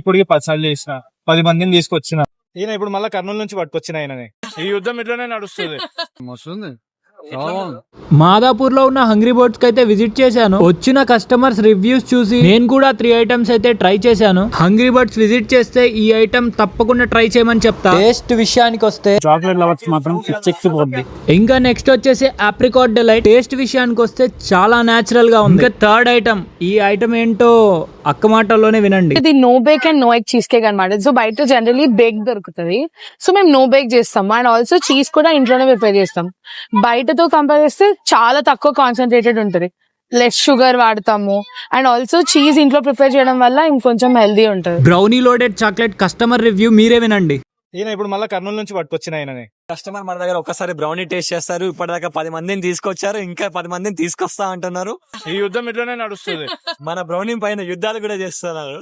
ఇప్పుడు 10 సార్లు చేసిన 10 మందిని తీసుకొచ్చిన ఈయన ఇప్పుడు మళ్ళీ కర్నూలు నుంచి పట్టుకొచ్చిన ఆయనని. ఈ యుద్ధం ఇట్లానే నడుస్తుంది. వస్తుంది. మాదాపూర్ లో ఉన్న హంగ్రీ బర్డ్స్ కి అయితే విజిట్ చేశాను. వచ్చిన కస్టమర్స్ రివ్యూస్ చూసి నేను కూడా 3 ఐటమ్స్ అయితే ట్రై చేశాను. హంగ్రీ బర్డ్స్ విజిట్ చేస్తే ఈ ఐటమ్ తప్పకుండా ట్రై చేయమని చెప్తా. టేస్ట్ విషయానికి వస్తే చాక్లెట్ లవర్స్ మాత్రం చిక్కిపోద్ది. ఇంకా నెక్స్ట్ వచ్చేసి ఆప్రికాట్ డిలైట్. టేస్ట్ విషయానికి వస్తే చాలా నేచురల్ గా ఉంది. ఇంకా థర్డ్ ఐటమ్, ఈ ఐటమ్ ఏంటో అక్క మాటల్లోనే వినండి. ఇది no bake and no egg cheese cake అనమాట. సో బయట జనరలీ బేక్ దొరుకుతుంది, సో మేము నో బేక్ చేస్తాం. అండ్ ఆల్సో చీజ్ కూడా ఇంట్లోనే ప్రిపేర్ చేస్తాం. బయటతో కంపేర్ చేస్తే చాలా తక్కువ కాన్సన్ట్రేటెడ్ ఉంటుంది, లెస్ షుగర్ వాడతాము. అండ్ ఆల్సో చీజ్ ఇంట్లో ప్రిపేర్ చేయడం వల్ల ఇంకొంచెం హెల్దీ ఉంటుంది. Brownie loaded chocolate customer review మీరే వినండి. ఈయన ఇప్పుడు మళ్ళీ కర్నూలు నుంచి పట్టుకొచ్చిన ఆయనని. కస్టమర్ మన దగ్గర ఒక్కసారి బ్రౌనీ టేస్ట్ చేస్తారు. ఇప్పటిదాకా 10 మందిని తీసుకొచ్చారు, ఇంకా 10 మందిని తీసుకొస్తా అంటున్నారు. ఈ యుద్ధం ఇట్లానే నడుస్తుంది. మన బ్రౌనీ పైన యుద్ధాలు కూడా చేస్తున్నారు.